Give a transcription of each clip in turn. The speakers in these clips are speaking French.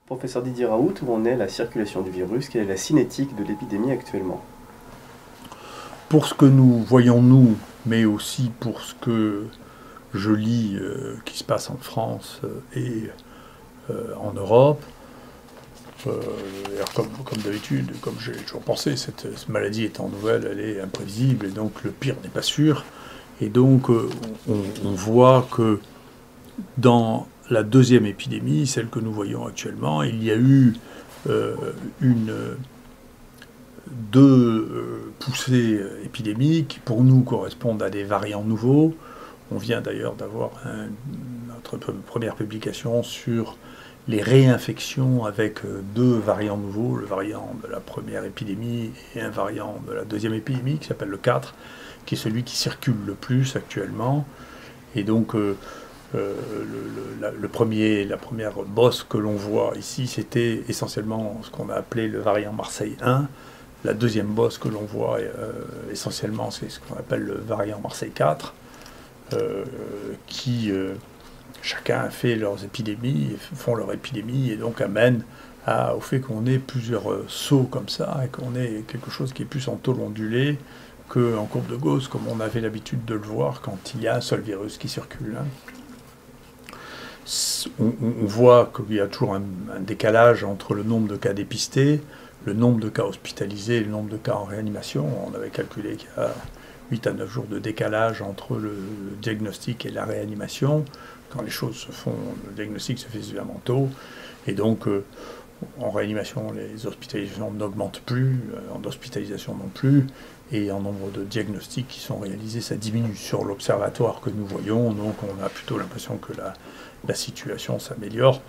Professeur Didier Raoult, où en est la circulation du virus? Quelle est la cinétique de l'épidémie actuellement? Pour ce que nous voyons nous, mais aussi pour ce que je lis qui se passe en France et en Europe, comme d'habitude, comme j'ai toujours pensé, cette maladie étant nouvelle, elle est imprévisible, et donc le pire n'est pas sûr. Et donc on voit que dans la deuxième épidémie, celle que nous voyons actuellement, il y a eu deux poussées épidémiques qui pour nous correspondent à des variants nouveaux. On vient d'ailleurs d'avoir notre première publication sur les réinfections avec deux variants nouveaux, le variant de la première épidémie et un variant de la deuxième épidémie qui s'appelle le 4, qui est celui qui circule le plus actuellement. Et donc la première bosse que l'on voit ici, c'était essentiellement ce qu'on a appelé le variant Marseille 1. La deuxième bosse que l'on voit essentiellement, c'est ce qu'on appelle le variant Marseille 4, qui chacun fait leurs épidémies, font leur épidémie, et donc amène au fait qu'on ait plusieurs sauts comme ça, et qu'on ait quelque chose qui est plus en taux ondulé qu'en courbe de Gauss, comme on avait l'habitude de le voir quand il y a un seul virus qui circule. On voit qu'il y a toujours un décalage entre le nombre de cas dépistés, le nombre de cas hospitalisés et le nombre de cas en réanimation. On avait calculé qu'il y a 8 à 9 jours de décalage entre le diagnostic et la réanimation. Quand les choses se font, le diagnostic se fait suffisamment tôt. Et donc, en réanimation, les hospitalisations n'augmentent plus, en hospitalisation non plus. Et en nombre de diagnostics qui sont réalisés, ça diminue. Sur l'observatoire que nous voyons, donc on a plutôt l'impression que la situation s'améliore.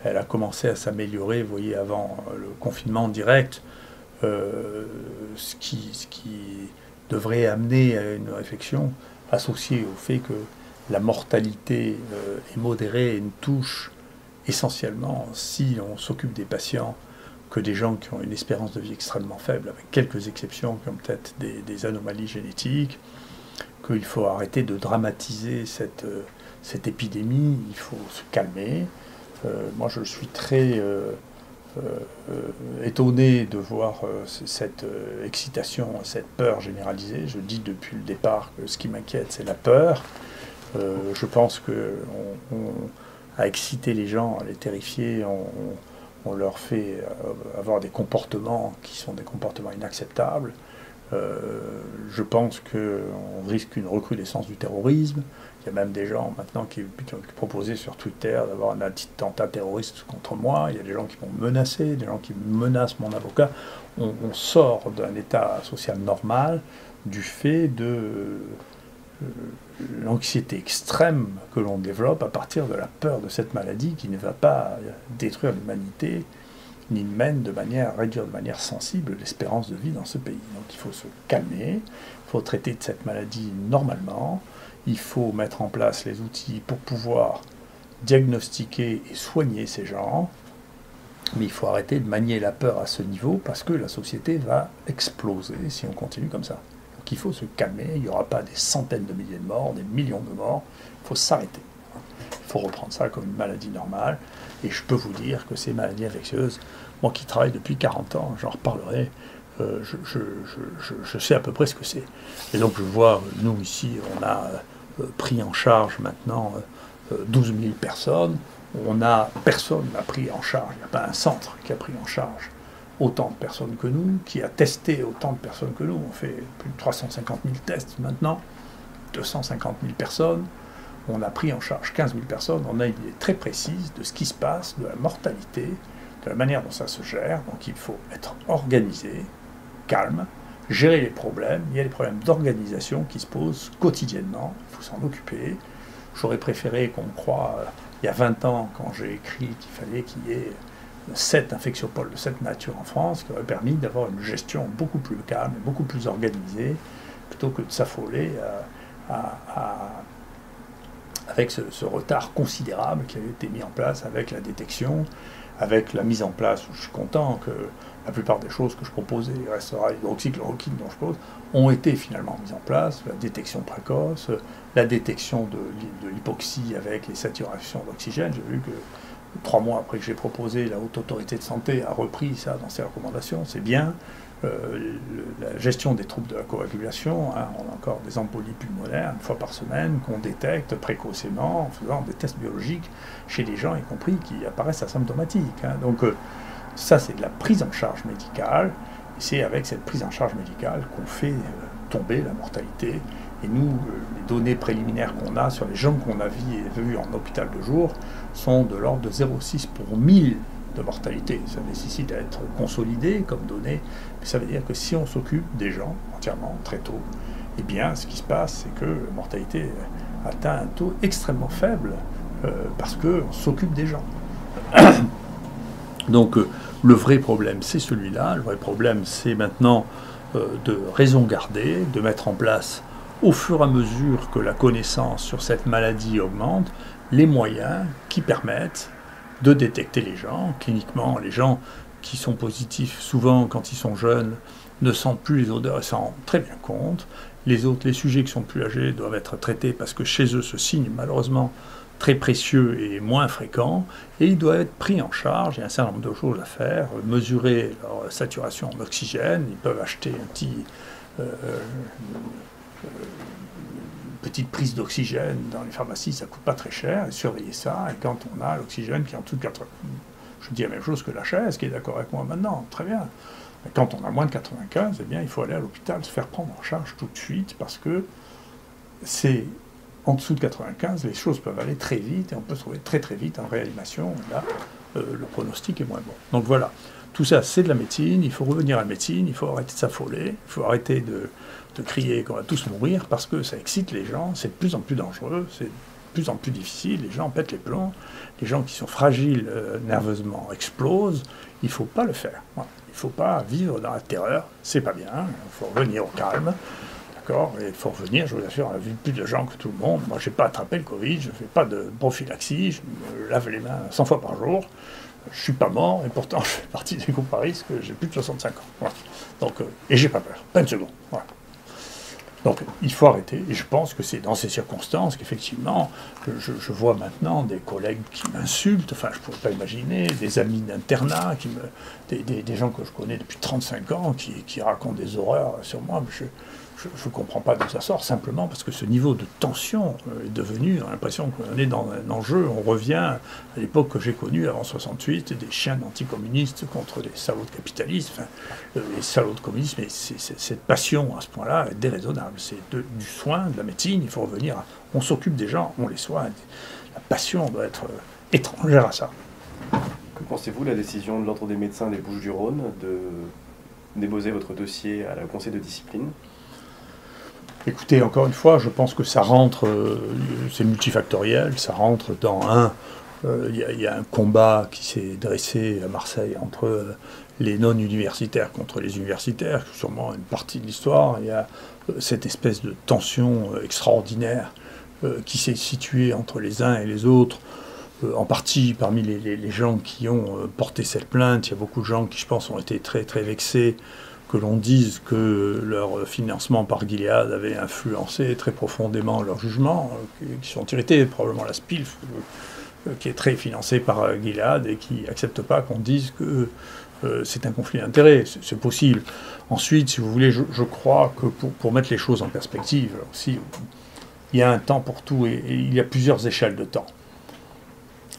Elle a commencé à s'améliorer, vous voyez, avant le confinement direct, ce qui devrait amener à une réflexion associée au fait que la mortalité est modérée et ne touche essentiellement, si on s'occupe des patients, que des gens qui ont une espérance de vie extrêmement faible, avec quelques exceptions qui ont peut-être des anomalies génétiques, qu'il faut arrêter de dramatiser cette épidémie, il faut se calmer. Moi, je suis très étonné de voir cette excitation, cette peur généralisée. Je dis depuis le départ que ce qui m'inquiète, c'est la peur. Je pense qu'on a excité les gens, à les terrifier, on leur fait avoir des comportements qui sont des comportements inacceptables. Je pense qu'on risque une recrudescence du terrorisme. Il y a même des gens maintenant qui ont proposé sur Twitter d'avoir un attentat terroriste contre moi. Il y a des gens qui m'ont menacé, des gens qui menacent mon avocat. On sort d'un état social normal du fait de l'anxiété extrême que l'on développe à partir de la peur de cette maladie qui ne va pas détruire l'humanité, ni réduire de manière sensible l'espérance de vie dans ce pays. Donc il faut se calmer, il faut traiter de cette maladie normalement, il faut mettre en place les outils pour pouvoir diagnostiquer et soigner ces gens, mais il faut arrêter de manier la peur à ce niveau parce que la société va exploser si on continue comme ça. Donc il faut se calmer, il n'y aura pas des centaines de milliers de morts, des millions de morts, il faut s'arrêter. Il faut reprendre ça comme une maladie normale. Et je peux vous dire que ces maladies infectieuses, moi qui travaille depuis 40 ans, j'en reparlerai, je sais à peu près ce que c'est. Et donc je vois, nous ici, on a pris en charge maintenant 12 000 personnes. Personne n'a pris en charge, il n'y a pas un centre qui a pris en charge autant de personnes que nous, qui a testé autant de personnes que nous. On fait plus de 350 000 tests maintenant, 250 000 personnes. On a pris en charge 15 000 personnes, on a une idée très précise de ce qui se passe, de la mortalité, de la manière dont ça se gère. Donc il faut être organisé, calme, gérer les problèmes. Il y a des problèmes d'organisation qui se posent quotidiennement, il faut s'en occuper. J'aurais préféré qu'on croie, il y a 20 ans, quand j'ai écrit qu'il fallait qu'il y ait 7 infectiopoles de cette nature en France, qui aurait permis d'avoir une gestion beaucoup plus calme, beaucoup plus organisée, plutôt que de s'affoler avec ce retard considérable qui a été mis en place avec la détection, avec la mise en place, où je suis content que la plupart des choses que je proposais, il restera l'hydroxychloroquine dont je pose, ont été finalement mises en place, la détection précoce, la détection de l'hypoxie avec les saturations d'oxygène. J'ai vu que 3 mois après que j'ai proposé, la Haute Autorité de Santé a repris ça dans ses recommandations, c'est bien. La gestion des troubles de la coagulation, hein, on a encore des embolies pulmonaires une fois par semaine qu'on détecte précocement en faisant des tests biologiques chez des gens, y compris qui apparaissent asymptomatiques. Hein. Donc ça, c'est de la prise en charge médicale, et c'est avec cette prise en charge médicale qu'on fait tomber la mortalité. Et nous, les données préliminaires qu'on a sur les gens qu'on a vus en hôpital de jour sont de l'ordre de 0,6 pour 1000 de mortalité. Ça nécessite à être consolidé comme données, mais ça veut dire que si on s'occupe des gens entièrement, très tôt, eh bien, ce qui se passe, c'est que la mortalité atteint un taux extrêmement faible parce qu'on s'occupe des gens. Donc, le vrai problème, c'est celui-là. Le vrai problème, c'est maintenant de raison garder, de mettre en place, au fur et à mesure que la connaissance sur cette maladie augmente, les moyens qui permettent de détecter les gens. Cliniquement, les gens qui sont positifs, souvent quand ils sont jeunes, ne sentent plus les odeurs et s'en rendent très bien compte. Les autres, les sujets qui sont plus âgés doivent être traités parce que chez eux, ce signe, malheureusement, très précieux et moins fréquent, et ils doivent être pris en charge. Il y a un certain nombre de choses à faire, mesurer leur saturation en oxygène, ils peuvent acheter un petit... petite prise d'oxygène dans les pharmacies, ça coûte pas très cher, et surveiller ça, et quand on a l'oxygène qui est en dessous de 80, je dis la même chose que la chaise, qui est d'accord avec moi maintenant, très bien. Mais quand on a moins de 95, eh bien, il faut aller à l'hôpital, se faire prendre en charge tout de suite, parce que c'est en dessous de 95, les choses peuvent aller très vite, et on peut se trouver très très vite en réanimation, et là, le pronostic est moins bon. Donc voilà, tout ça, c'est de la médecine, il faut revenir à la médecine, il faut arrêter de s'affoler, il faut arrêter de crier qu'on va tous mourir, parce que ça excite les gens, c'est de plus en plus dangereux, c'est de plus en plus difficile, les gens pètent les plombs, les gens qui sont fragiles nerveusement explosent, il ne faut pas le faire. Voilà. Il ne faut pas vivre dans la terreur, c'est pas bien, il faut revenir au calme, d'accord, et il faut revenir, je vous assure, on a vu plus de gens que tout le monde, moi je n'ai pas attrapé le Covid, je ne fais pas de prophylaxie, je me lave les mains 100 fois par jour, je ne suis pas mort, et pourtant je fais partie des groupes à risque, j'ai plus de 65 ans. Voilà. Donc, et j'ai pas peur, pas une seconde. Voilà. Donc il faut arrêter, et je pense que c'est dans ces circonstances qu'effectivement, je vois maintenant des collègues qui m'insultent, enfin je ne pourrais pas imaginer, des amis d'internat, des gens que je connais depuis 35 ans, qui racontent des horreurs sur moi, mais je ne comprends pas d'où ça sort, simplement parce que ce niveau de tension est devenu, on a l'impression qu'on est dans un enjeu, on revient à l'époque que j'ai connue avant 68, des chiens anticommunistes contre des salauds de capitalistes, enfin, les salauds de communisme, et cette passion à ce point-là est déraisonnable, c'est du soin, de la médecine, il faut revenir on s'occupe des gens, on les soigne, la passion doit être étrangère à ça. Que pensez-vous de la décision de l'Ordre des médecins des Bouches-du-Rhône de déposer votre dossier au Conseil de discipline ? Écoutez, encore une fois, je pense que ça rentre, c'est multifactoriel, ça rentre dans il y a un combat qui s'est dressé à Marseille entre les non-universitaires contre les universitaires, sûrement une partie de l'histoire. Il y a cette espèce de tension extraordinaire qui s'est située entre les uns et les autres, en partie parmi les gens qui ont porté cette plainte. Il y a beaucoup de gens qui, je pense, ont été très, très vexés que l'on dise que leur financement par Gilead avait influencé très profondément leur jugement, qui sont irrités, probablement la SPILF, qui est très financée par Gilead et qui n'accepte pas qu'on dise que c'est un conflit d'intérêts. C'est possible. Ensuite, si vous voulez, je crois que pour mettre les choses en perspective, aussi, il y a un temps pour tout et il y a plusieurs échelles de temps.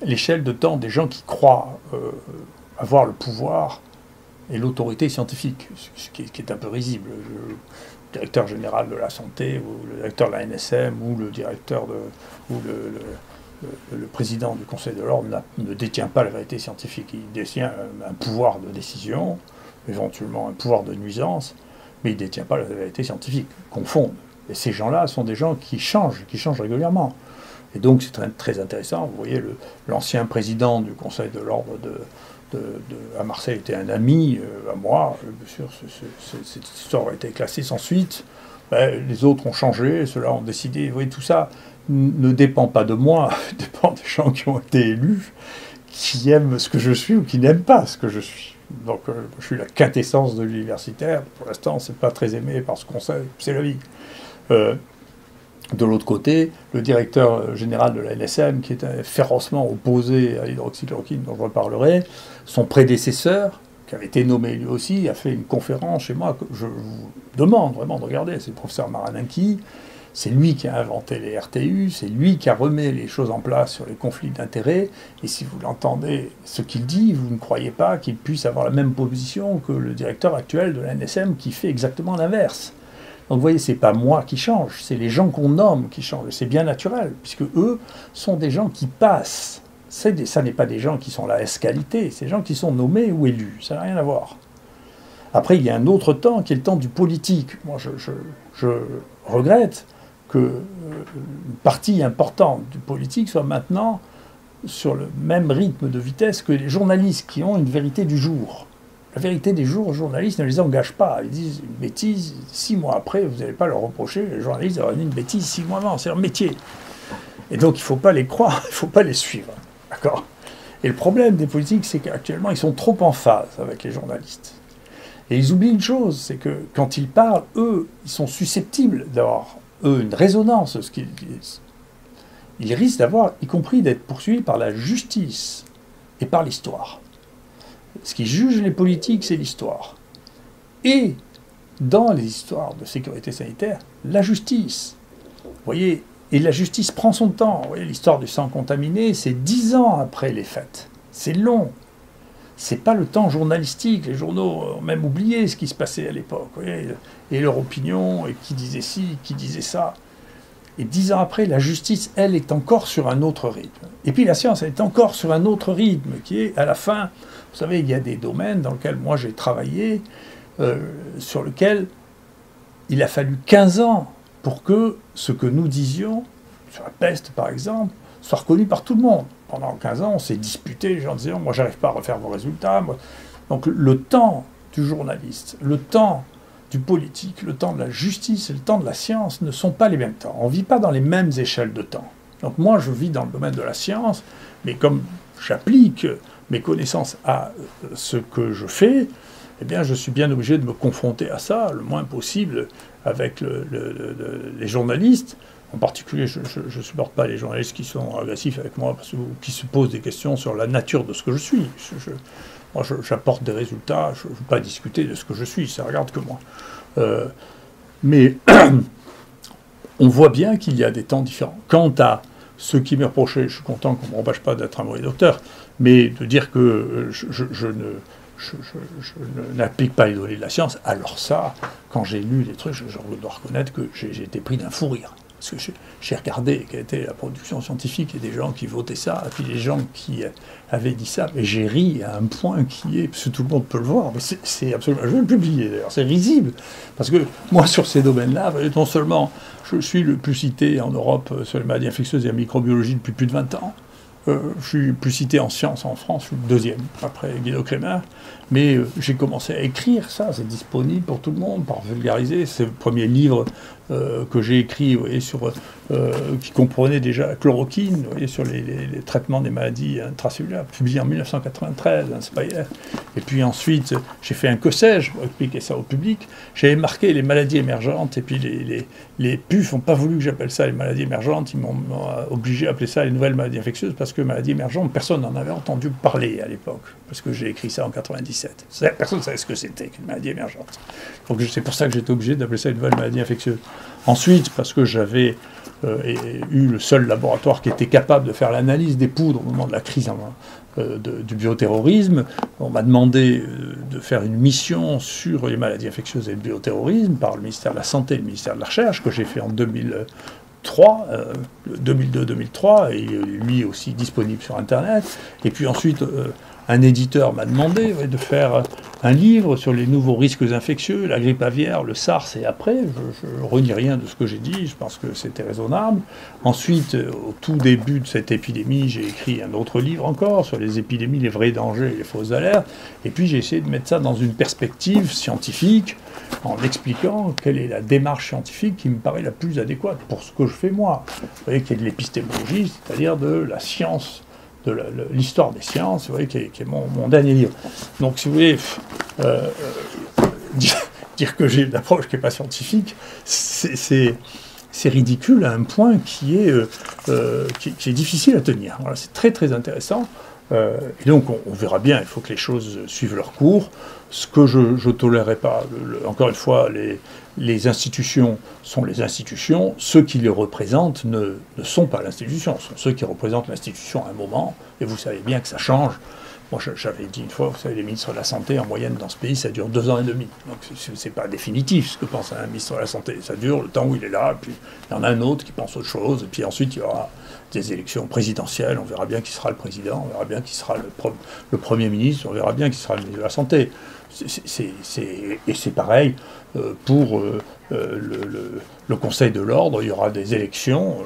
L'échelle de temps des gens qui croient avoir le pouvoir et l'autorité scientifique, ce qui est un peu risible. Le directeur général de la santé, ou le directeur de la NSM, ou le directeur le président du Conseil de l'Ordre ne détient pas la vérité scientifique. Il détient un pouvoir de décision, éventuellement un pouvoir de nuisance, mais il ne détient pas la vérité scientifique. Confondent. Et ces gens-là sont des gens qui changent régulièrement. Et donc c'est très, très intéressant. Vous voyez, l'ancien président du Conseil de l'Ordre à Marseille était un ami à moi. Bien sûr, cette histoire a été classée sans suite. Les autres ont changé, ceux-là ont décidé. Vous voyez, tout ça ne dépend pas de moi, dépend des gens qui ont été élus, qui aiment ce que je suis ou qui n'aiment pas ce que je suis. Donc je suis la quintessence de l'universitaire. Pour l'instant, c'est pas très aimé par ce conseil, c'est la vie. De l'autre côté, le directeur général de la NSM, qui était férocement opposé à l'hydroxychloroquine, dont je reparlerai, son prédécesseur, qui avait été nommé lui aussi, a fait une conférence chez moi que je vous demande vraiment de regarder. C'est le professeur Maraninki. C'est lui qui a inventé les RTU, c'est lui qui a remis les choses en place sur les conflits d'intérêts. Et si vous l'entendez, ce qu'il dit, vous ne croyez pas qu'il puisse avoir la même position que le directeur actuel de la NSM qui fait exactement l'inverse. Donc vous voyez, c'est pas moi qui change, c'est les gens qu'on nomme qui changent. C'est bien naturel, puisque eux sont des gens qui passent. Ça n'est pas des gens qui sont la S-qualité, c'est des gens qui sont nommés ou élus. Ça n'a rien à voir. Après, il y a un autre temps qui est le temps du politique. Moi, je regrette qu'une partie importante du politique soit maintenant sur le même rythme de vitesse que les journalistes qui ont une vérité du jour. La vérité des jours, les journalistes ne les engagent pas. Ils disent une bêtise, 6 mois après, vous n'allez pas leur reprocher, les journalistes ont dit une bêtise 6 mois avant, c'est leur métier. Et donc il ne faut pas les croire, il ne faut pas les suivre. D'accord ? Et le problème des politiques, c'est qu'actuellement, ils sont trop en phase avec les journalistes. Et ils oublient une chose, c'est que quand ils parlent, eux, ils sont susceptibles d'avoir, eux, une résonance de ce qu'ils disent. Ils risquent d'avoir, y compris d'être poursuivis par la justice et par l'histoire. Ce qui juge les politiques, c'est l'histoire. Et dans les histoires de sécurité sanitaire, la justice. Vous voyez, et la justice prend son temps. Vous voyez, l'histoire du sang contaminé, c'est 10 ans après les faits. C'est long. C'est pas le temps journalistique. Les journaux ont même oublié ce qui se passait à l'époque. Et leur opinion, et qui disait ci, qui disait ça. Et 10 ans après, la justice, elle, est encore sur un autre rythme. Et puis la science, elle est encore sur un autre rythme, qui est, à la fin, vous savez, il y a des domaines dans lesquels moi j'ai travaillé, sur lesquels il a fallu 15 ans pour que ce que nous disions, sur la peste par exemple, soit reconnu par tout le monde. Pendant 15 ans, on s'est disputé, les gens disaient « moi j'arrive pas à refaire vos résultats ». Donc le temps du journaliste, le temps du politique, le temps de la justice et le temps de la science ne sont pas les mêmes temps. On ne vit pas dans les mêmes échelles de temps. Donc moi, je vis dans le domaine de la science, mais comme j'applique mes connaissances à ce que je fais, eh bien, je suis bien obligé de me confronter à ça le moins possible avec les journalistes. En particulier, je ne supporte pas les journalistes qui sont agressifs avec moi, parce que, qui se posent des questions sur la nature de ce que je suis. Moi, j'apporte des résultats, je ne veux pas discuter de ce que je suis, ça ne regarde que moi. Mais on voit bien qu'il y a des temps différents. Quant à ce qui m'est reproché, je suis content qu'on ne me reproche pas d'être un mauvais docteur, mais de dire que je n'applique pas les données de la science, alors ça, quand j'ai lu des trucs, je dois reconnaître que j'ai été pris d'un fou rire. Parce que j'ai regardé quelle était la production scientifique et des gens qui votaient ça, et puis les gens qui avaient dit ça, mais j'ai ri à un point qui est, parce que tout le monde peut le voir, mais c'est absolument... Je vais le publier d'ailleurs, c'est risible, parce que moi sur ces domaines-là, non seulement je suis le plus cité en Europe sur les maladies infectieuses et la microbiologie depuis plus de 20 ans, je suis plus cité en sciences en France, je suis le deuxième, après Guido Kremer, mais j'ai commencé à écrire ça, c'est disponible pour tout le monde, par vulgariser, c'est le premier livre que j'ai écrit, vous voyez, qui comprenait déjà la chloroquine, vous voyez, sur les traitements des maladies intracellulaires, publié en 1993, hein, Speyer. Et puis ensuite, j'ai fait un que sais-je pour expliquer ça au public. J'avais marqué les maladies émergentes, et puis les PUF n'ont pas voulu que j'appelle ça les maladies émergentes, ils m'ont obligé à appeler ça les nouvelles maladies infectieuses, parce que maladies émergentes, personne n'en avait entendu parler à l'époque, parce que j'ai écrit ça en 97. Personne ne savait ce que c'était qu'une maladie émergente. Donc c'est pour ça que j'étais obligé d'appeler ça une nouvelle maladie infectieuse. Ensuite, parce que j'avais eu le seul laboratoire qui était capable de faire l'analyse des poudres au moment de la crise du bioterrorisme, on m'a demandé de faire une mission sur les maladies infectieuses et le bioterrorisme par le ministère de la Santé et le ministère de la Recherche, que j'ai fait en 2002-2003, et lui aussi disponible sur Internet. Et puis ensuite, un éditeur m'a demandé de faire un livre sur les nouveaux risques infectieux, la grippe aviaire, le SARS et après. Je ne renie rien de ce que j'ai dit, je pense que c'était raisonnable. Ensuite, au tout début de cette épidémie, j'ai écrit un autre livre encore sur les épidémies, les vrais dangers et les fausses alertes. Et puis j'ai essayé de mettre ça dans une perspective scientifique, en expliquant quelle est la démarche scientifique qui me paraît la plus adéquate pour ce que je fais moi. Vous voyez, qui est de l'épistémologie, c'est-à-dire de la science, de l'histoire des sciences, vous voyez, qui est mon dernier livre. Donc, si vous voulez, dire que j'ai une approche qui n'est pas scientifique, c'est c'est ridicule à un point qui est difficile à tenir. Voilà, c'est très très intéressant. Et donc on verra bien, il faut que les choses suivent leur cours. Ce que je ne tolérerai pas, encore une fois, les institutions sont les institutions, ceux qui les représentent ne sont pas l'institution, sont ceux qui représentent l'institution à un moment, et vous savez bien que ça change. Moi, j'avais dit une fois, vous savez, les ministres de la Santé, en moyenne, dans ce pays, ça dure 2 ans et demi. Donc, c'est pas définitif, ce que pense un ministre de la Santé. Ça dure le temps où il est là, puis il y en a un autre qui pense autre chose, et puis ensuite, il y aura des élections présidentielles, on verra bien qui sera le président, on verra bien qui sera le Premier ministre, on verra bien qui sera le ministre de la Santé. Et c'est pareil pour le Conseil de l'Ordre, il y aura des élections.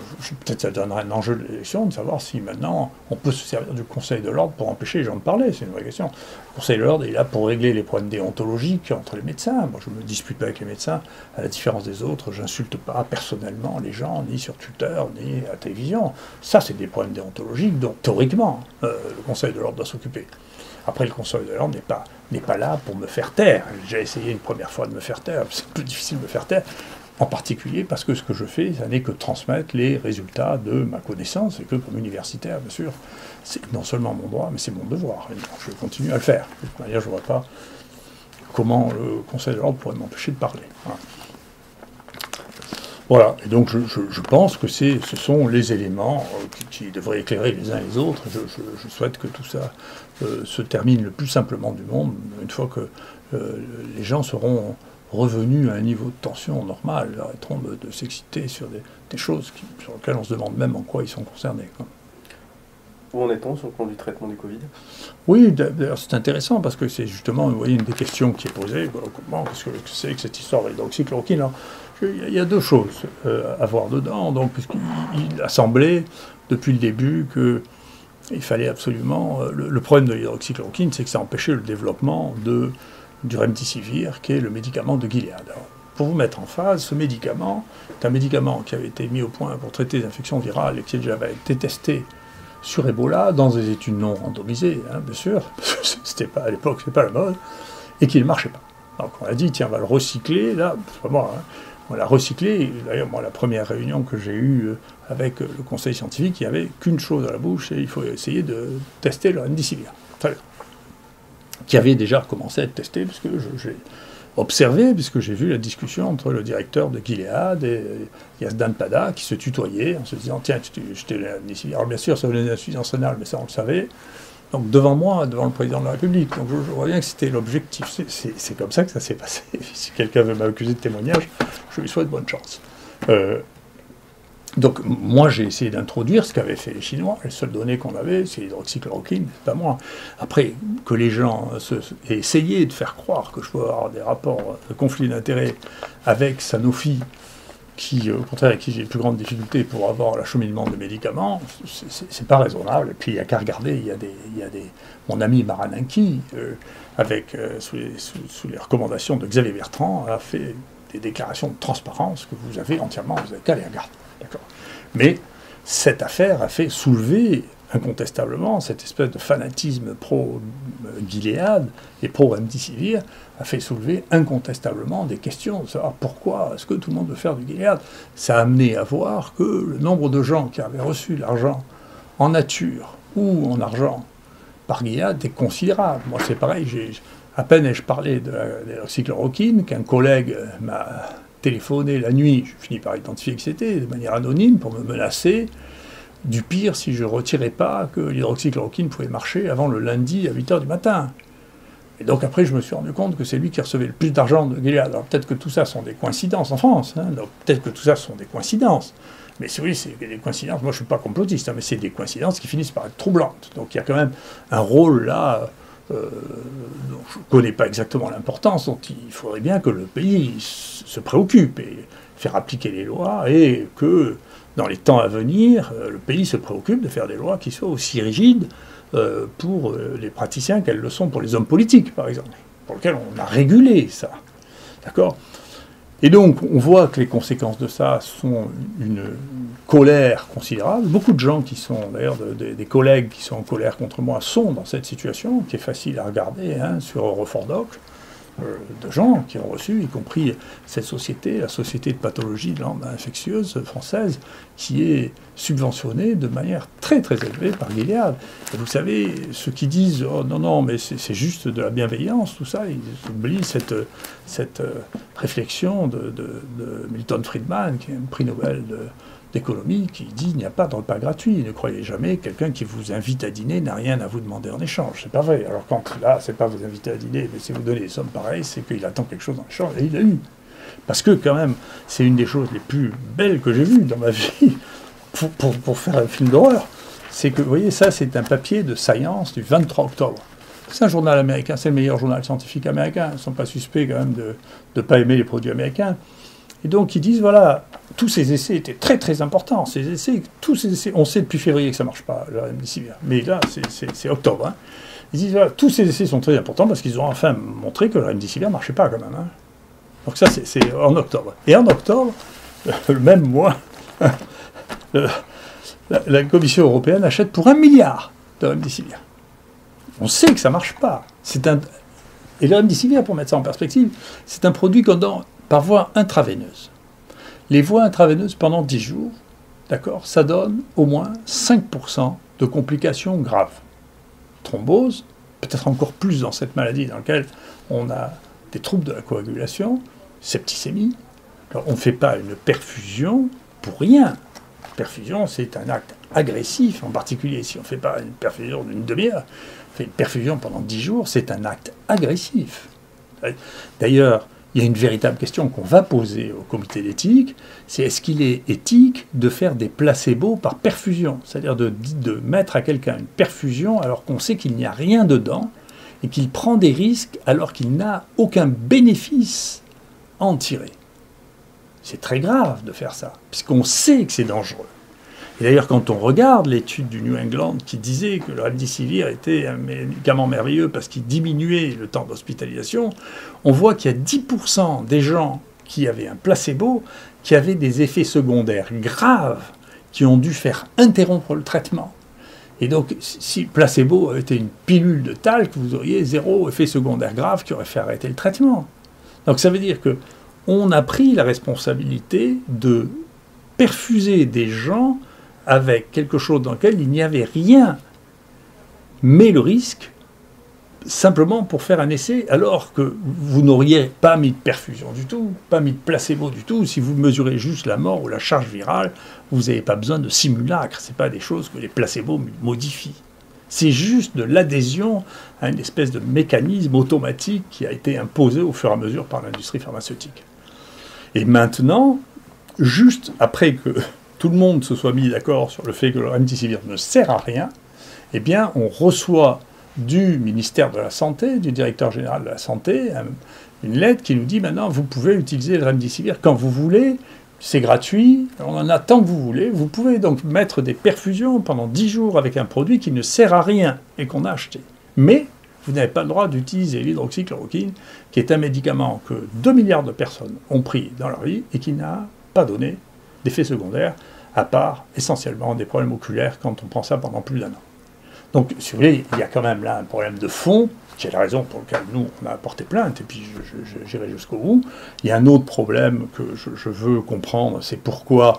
Peut-être ça donnera un enjeu de l'élection, de savoir si maintenant on peut se servir du Conseil de l'Ordre pour empêcher les gens de parler, c'est une vraie question. Le Conseil de l'Ordre est là pour régler les problèmes déontologiques entre les médecins. Moi je ne me dispute pas avec les médecins, à la différence des autres, j'insulte pas personnellement les gens, ni sur Twitter, ni à la télévision. Ça c'est des problèmes déontologiques dont théoriquement le Conseil de l'Ordre doit s'occuper. Après, le Conseil de l'Ordre n'est pas là pour me faire taire. J'ai essayé une première fois de me faire taire, c'est un peu difficile de me faire taire, en particulier parce que ce que je fais, ça n'est que transmettre les résultats de ma connaissance, et que comme universitaire, bien sûr, c'est non seulement mon droit, mais c'est mon devoir. Et donc, je continue à le faire. De toute manière, je ne vois pas comment le Conseil de l'Ordre pourrait m'empêcher de parler. Voilà, et donc je pense que ce sont les éléments qui devraient éclairer les uns les autres. Je souhaite que tout ça se termine le plus simplement du monde, une fois que les gens seront revenus à un niveau de tension normal, ils arrêteront de s'exciter sur des choses sur lesquelles on se demande même en quoi ils sont concernés, quoi. Où en est-on sur le plan du traitement du Covid ? Oui, d'ailleurs c'est intéressant parce que c'est justement, vous voyez, une des questions qui est posée. Comment, qu'est-ce que c'est que cette histoire de l'hydroxychloroquine ? Il y a deux choses à voir dedans. Donc, puisqu'il a semblé depuis le début qu'il fallait absolument. Le problème de l'hydroxychloroquine, c'est que ça empêchait le développement du remdesivir, qui est le médicament de Gilead. Alors, pour vous mettre en phase, ce médicament est un médicament qui avait été mis au point pour traiter les infections virales et qui avait été testé sur Ebola, dans des études non randomisées, hein, bien sûr, c'était pas, à l'époque, c'était pas la mode, et qui ne marchait pas. Donc on a dit, tiens, on va le recycler, là, c'est pas moi, hein, on l'a recyclé. D'ailleurs, moi, la première réunion que j'ai eue avec le conseil scientifique, il n'y avait qu'une chose à la bouche, et il faut essayer de tester le remdesivir. Très bien. Qui avait déjà commencé à être testé, parce que j'ai observé, puisque j'ai vu la discussion entre le directeur de Gilead et Yazdan Pada, qui se tutoyaient en se disant, tiens, je t'ai le remdesivir. Alors bien sûr, ça venait d'insuffisance rénale, mais ça on le savait. Donc devant moi, devant le président de la République. Donc je vois bien que c'était l'objectif. C'est comme ça que ça s'est passé. Si quelqu'un veut m'accuser de témoignage, je lui souhaite bonne chance. Donc moi j'ai essayé d'introduire ce qu'avaient fait les Chinois. Les seules données qu'on avait, c'est l'hydroxychloroquine, c'est pas moi. Après, que les gens aient essayé de faire croire que je peux avoir des rapports de conflit d'intérêts avec Sanofi, qui, au contraire, avec qui j'ai les plus grandes difficultés pour avoir l'acheminement de médicaments, c'est pas raisonnable. Et puis il n'y a qu'à regarder, il y a des mon ami Marananki, sous les recommandations de Xavier Bertrand, a fait des déclarations de transparence que vous avez entièrement, vous n'avez qu'à les regarder. D'accord. Mais cette affaire a fait soulever incontestablement cette espèce de fanatisme pro-Gilead et pro-remdesivir, a fait soulever incontestablement des questions de savoir pourquoi est-ce que tout le monde veut faire du Gilead. Ça a amené à voir que le nombre de gens qui avaient reçu l'argent en nature ou en argent par Gilead est considérable. Moi c'est pareil, à peine ai-je parlé de l'hydroxychloroquine qu'un collègue m'a téléphoné la nuit, je finis par identifier que c'était, de manière anonyme, pour me menacer du pire si je ne retirais pas que l'hydroxychloroquine pouvait marcher avant le lundi à 8h du matin. Et donc après, je me suis rendu compte que c'est lui qui recevait le plus d'argent de Gilead. Alors peut-être que tout ça sont des coïncidences en France, hein, donc peut-être que tout ça sont des coïncidences. Mais oui, c'est des coïncidences, moi je ne suis pas complotiste, hein, mais c'est des coïncidences qui finissent par être troublantes. Donc il y a quand même un rôle là, dont je ne connais pas exactement l'importance, dont il faudrait bien que le pays se préoccupe et faire appliquer les lois, et que dans les temps à venir, le pays se préoccupe de faire des lois qui soient aussi rigides pour les praticiens qu'elles le sont pour les hommes politiques, par exemple, pour lesquels on a régulé ça. D'accord ? Et donc, on voit que les conséquences de ça sont une colère considérable. Beaucoup de gens qui sont, d'ailleurs, des collègues qui sont en colère contre moi, sont dans cette situation, qui est facile à regarder, hein, sur Eurofordoc. de gens qui ont reçu, y compris cette société, la Société de pathologie de l'âme infectieuse française, qui est subventionnée de manière très très élevée par Gilead. Et vous savez, ceux qui disent « Oh non, non, mais c'est juste de la bienveillance », tout ça, ils oublient cette réflexion de Milton Friedman, qui est un prix Nobel d'économie, qui dit « Il n'y a pas de repas gratuit. Ne croyez jamais quelqu'un qui vous invite à dîner n'a rien à vous demander en échange. » C'est pas vrai. Alors quand là, c'est pas vous inviter à dîner, mais c'est vous donner des sommes pareilles, c'est qu'il attend quelque chose en échange, et il a eu. Parce que quand même, c'est une des choses les plus belles que j'ai vues dans ma vie, pour faire un film d'horreur. C'est que, vous voyez, ça, c'est un papier de Science du 23 octobre. C'est un journal américain, c'est le meilleur journal scientifique américain. Ils ne sont pas suspects quand même de ne pas aimer les produits américains. Et donc, ils disent, voilà, tous ces essais étaient très, très importants. Tous ces essais, on sait depuis février que ça ne marche pas, le remdesivir. Mais là, c'est octobre. Hein. Ils disent, voilà, tous ces essais sont très importants parce qu'ils ont enfin montré que le remdesivir ne marchait pas quand même. Hein. Donc ça, c'est en octobre. Et en octobre, le même mois, la Commission européenne achète pour 1 milliard de remdesivir. On sait que ça ne marche pas. Et le remdesivir, pour mettre ça en perspective, c'est un produit qu'on donne par voie intraveineuse. Les voies intraveineuses pendant 10 jours, d'accord, ça donne au moins 5% de complications graves. Thrombose, peut-être encore plus dans cette maladie dans laquelle on a des troubles de la coagulation, septicémie. Alors, on ne fait pas une perfusion pour rien. La perfusion, c'est un acte agressif, en particulier si on ne fait pas une perfusion d'une demi-heure. On fait une perfusion pendant 10 jours, c'est un acte agressif. D'ailleurs, il y a une véritable question qu'on va poser au comité d'éthique, c'est est-ce qu'il est éthique de faire des placebos par perfusion, c'est-à-dire de mettre à quelqu'un une perfusion alors qu'on sait qu'il n'y a rien dedans et qu'il prend des risques alors qu'il n'a aucun bénéfice à en tirer. C'est très grave de faire ça, puisqu'on sait que c'est dangereux. Et d'ailleurs, quand on regarde l'étude du New England qui disait que le remdesivir était un médicament merveilleux parce qu'il diminuait le temps d'hospitalisation, on voit qu'il y a 10% des gens qui avaient un placebo qui avaient des effets secondaires graves qui ont dû faire interrompre le traitement. Et donc, si le placebo avait été une pilule de talc, vous auriez 0 effet secondaire grave qui aurait fait arrêter le traitement. Donc ça veut dire qu'on a pris la responsabilité de perfuser des gens avec quelque chose dans lequel il n'y avait rien, mais le risque, simplement pour faire un essai, alors que vous n'auriez pas mis de perfusion du tout, pas mis de placebo du tout. Si vous mesurez juste la mort ou la charge virale, vous n'avez pas besoin de simulacre. Ce n'est pas des choses que les placebos modifient. C'est juste de l'adhésion à une espèce de mécanisme automatique qui a été imposé au fur et à mesure par l'industrie pharmaceutique. Et maintenant, juste après que tout le monde se soit mis d'accord sur le fait que le remdesivir ne sert à rien, eh bien, on reçoit du ministère de la Santé, du directeur général de la Santé, une lettre qui nous dit maintenant, vous pouvez utiliser le remdesivir quand vous voulez, c'est gratuit, on en a tant que vous voulez, vous pouvez donc mettre des perfusions pendant 10 jours avec un produit qui ne sert à rien et qu'on a acheté. Mais vous n'avez pas le droit d'utiliser l'hydroxychloroquine, qui est un médicament que 2 milliards de personnes ont pris dans leur vie et qui n'a pas donné d'effets secondaires, à part essentiellement des problèmes oculaires quand on prend ça pendant plus d'1 an. Donc, si vous voulez, il y a quand même là un problème de fond, qui est la raison pour laquelle nous, on a porté plainte, et puis j'irai jusqu'au bout. Il y a un autre problème que je veux comprendre, c'est pourquoi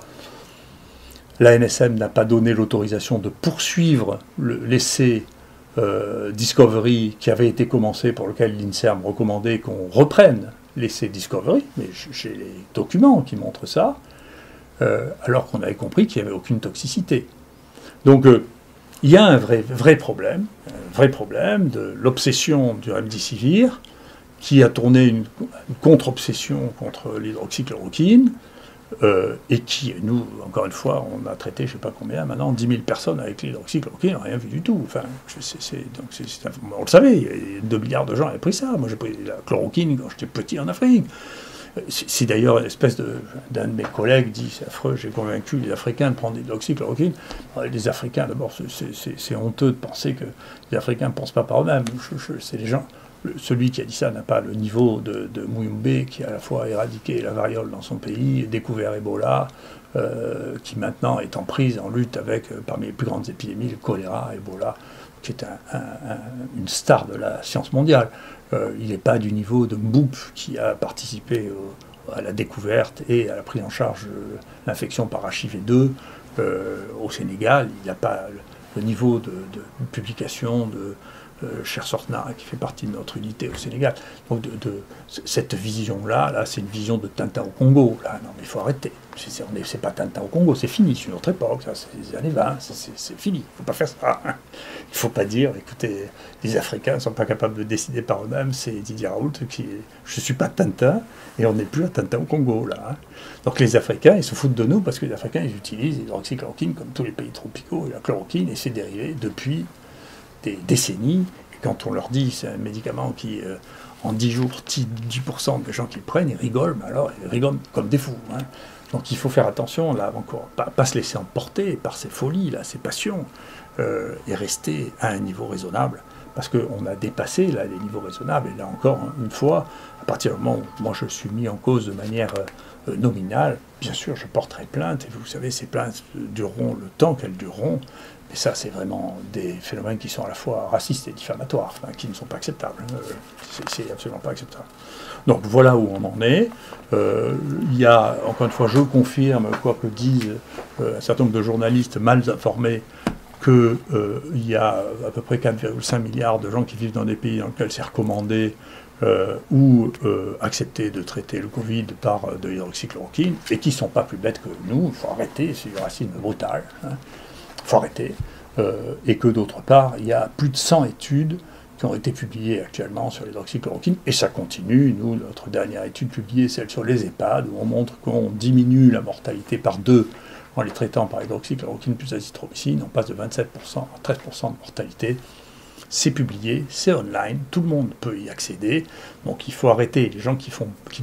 l'ANSM n'a pas donné l'autorisation de poursuivre l'essai Discovery qui avait été commencé, pour lequel l'INSERM recommandait qu'on reprenne l'essai Discovery, mais j'ai les documents qui montrent ça, alors qu'on avait compris qu'il n'y avait aucune toxicité. Donc, il y a un vrai problème de l'obsession du remdesivir, qui a tourné une contre-obsession contre l'hydroxychloroquine, et qui, nous, encore une fois, on a traité, je ne sais pas combien, maintenant, 10 000 personnes avec l'hydroxychloroquine, rien vu du tout. Enfin, on le savait, 2 milliards de gens avaient pris ça. Moi, j'ai pris la chloroquine quand j'étais petit en Afrique. Si d'ailleurs une espèce d'un de mes collègues dit c'est affreux, j'ai convaincu les Africains de prendre de l'hydroxychloroquine. Les Africains, d'abord, c'est honteux de penser que les Africains ne pensent pas par eux-mêmes. C'est les gens. Celui qui a dit ça n'a pas le niveau de Muyumbe, qui a à la fois éradiqué la variole dans son pays, découvert Ebola, qui maintenant est en prise, en lutte avec, parmi les plus grandes épidémies, le choléra, Ebola. qui est une star de la science mondiale. Il n'est pas du niveau de Mboup, qui a participé à la découverte et à la prise en charge de l'infection par HIV2 au Sénégal. Il n'a pas le niveau de publication de Cher Sortna, qui fait partie de notre unité au Sénégal. Donc cette vision-là, c'est une vision de Tintin au Congo. Là, non, mais il faut arrêter. C'est pas Tintin au Congo, c'est fini, c'est une autre époque, ça, c'est les années 20, c'est fini. Il ne faut pas faire ça. Il ne faut pas dire, écoutez, les Africains ne sont pas capables de décider par eux-mêmes, c'est Didier Raoult qui est... Je ne suis pas Tintin, et on n'est plus à Tintin au Congo, là. Donc les Africains, ils se foutent de nous, parce que les Africains, ils utilisent l'hydroxychloroquine, comme tous les pays tropicaux, et la chloroquine et ses dérivés, depuis des décennies. Et quand on leur dit c'est un médicament qui, en 10 jours, 10% des gens qui le prennent, ils rigolent, mais alors ils rigolent comme des fous. Hein. Donc il faut faire attention, là, encore, pas se laisser emporter par ces folies, là, ces passions, et rester à un niveau raisonnable. Parce qu'on a dépassé là, les niveaux raisonnables. Et là encore, une fois, à partir du moment où moi je suis mis en cause de manière nominale, bien sûr, je porterai plainte. Et vous savez, ces plaintes dureront le temps qu'elles dureront. Et ça, c'est vraiment des phénomènes qui sont à la fois racistes et diffamatoires, enfin, qui ne sont pas acceptables. C'est absolument pas acceptable. Donc voilà où on en est. Il y a, encore une fois, je confirme, quoi que disent un certain nombre de journalistes mal informés, qu'il y a à peu près 4,5 milliards de gens qui vivent dans des pays dans lesquels c'est recommandé ou accepté de traiter le Covid par de l'hydroxychloroquine, et qui ne sont pas plus bêtes que nous. Il faut arrêter, c'est du racisme brutal. Il faut arrêter. Et que d'autre part, il y a plus de 100 études qui ont été publiées actuellement sur l'hydroxychloroquine, et ça continue. Nous, notre dernière étude publiée, celle sur les EHPAD, où on montre qu'on diminue la mortalité par 2 en les traitant par hydroxychloroquine plus azithromycine, on passe de 27% à 13% de mortalité. C'est publié, c'est online, tout le monde peut y accéder. Donc il faut arrêter les gens qui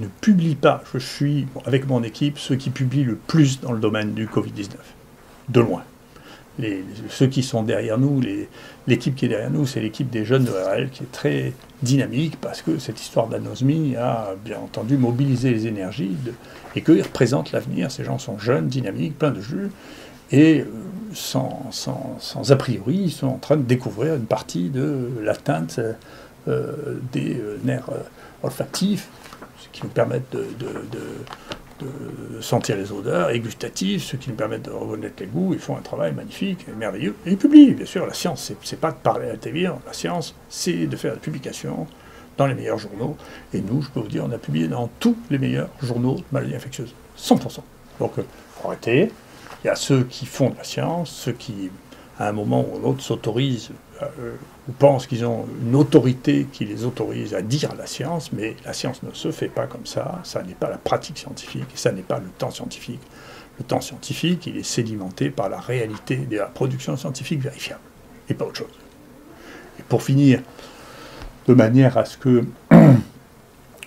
ne publient pas. Je suis, avec mon équipe, ceux qui publient le plus dans le domaine du Covid-19, de loin. Ceux qui sont derrière nous, l'équipe qui est derrière nous, c'est l'équipe des jeunes de RL qui est très dynamique, parce que cette histoire d'anosmie a bien entendu mobilisé les énergies et qu'ils représentent l'avenir. Ces gens sont jeunes, dynamiques, pleins de jus, et sans a priori, ils sont en train de découvrir une partie de l'atteinte des nerfs olfactifs, ce qui nous permettent de sentir les odeurs, et gustatifs, ce qui nous permettent de reconnaître les goûts. Ils font un travail magnifique et merveilleux. Et ils publient, bien sûr. La science, c'est pas de parler à la télévision. La science, c'est de faire des publications dans les meilleurs journaux. Et nous, je peux vous dire, on a publié dans tous les meilleurs journaux de maladies infectieuses. 100%. Donc, il faut arrêter. Il y a ceux qui font de la science, ceux qui, à un moment ou l'autre, s'autorisent ou pensent qu'ils ont une autorité qui les autorise à dire la science, mais la science ne se fait pas comme ça n'est pas la pratique scientifique, ça n'est pas le temps scientifique. Le temps scientifique, il est sédimenté par la réalité de la production scientifique vérifiable, et pas autre chose. Et pour finir, de manière à ce que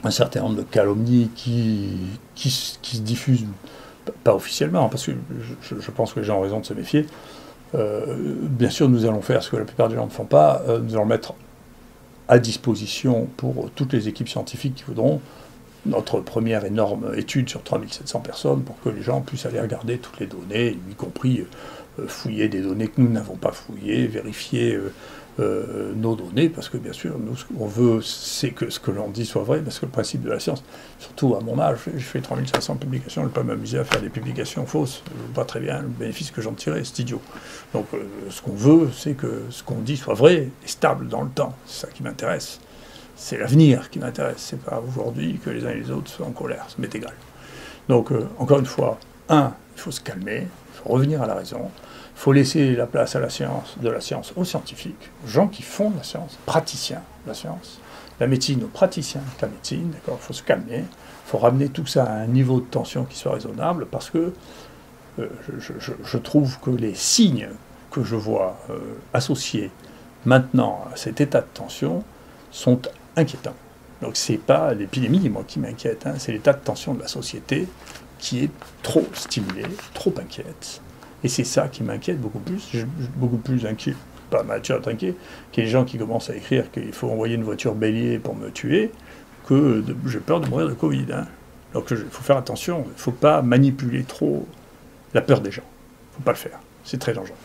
un certain nombre de calomnies qui se diffusent, pas officiellement, parce que je pense que les gens ont raison de se méfier, bien sûr, nous allons faire ce que la plupart des gens ne font pas, nous allons mettre à disposition pour toutes les équipes scientifiques qui voudront notre première énorme étude sur 3700 personnes pour que les gens puissent aller regarder toutes les données, y compris fouiller des données que nous n'avons pas fouillées, vérifier nos données, parce que bien sûr, nous, ce qu'on veut, c'est que ce que l'on dit soit vrai, parce que le principe de la science, surtout à mon âge, je fais 3500 publications, je ne vais pas m'amuser à faire des publications fausses, je ne vois pas très bien le bénéfice que j'en tirais, c'est idiot. Donc ce qu'on veut, c'est que ce qu'on dit soit vrai et stable dans le temps, c'est ça qui m'intéresse. C'est l'avenir qui m'intéresse, c'est pas aujourd'hui que les uns et les autres soient en colère, ça m'est égal. Donc, encore une fois, il faut se calmer, il faut revenir à la raison, il faut laisser la place à la science, de la science aux scientifiques, aux gens qui font de la science, praticiens de la science, la médecine aux praticiens de la médecine, d'accord, il faut se calmer, il faut ramener tout ça à un niveau de tension qui soit raisonnable, parce que je trouve que les signes que je vois associés maintenant à cet état de tension sont inquiétants. Donc c'est pas l'épidémie, moi, qui m'inquiète, hein, c'est l'état de tension de la société qui est trop stimulé, trop inquiète. Et c'est ça qui m'inquiète beaucoup plus. Je suis beaucoup plus inquiet, pas Mathieu inquiet, qu'il y ait des gens qui commencent à écrire qu'il faut envoyer une voiture bélier pour me tuer, que j'ai peur de mourir de Covid. Hein. Donc il faut faire attention, il ne faut pas manipuler trop la peur des gens. Il ne faut pas le faire, c'est très dangereux.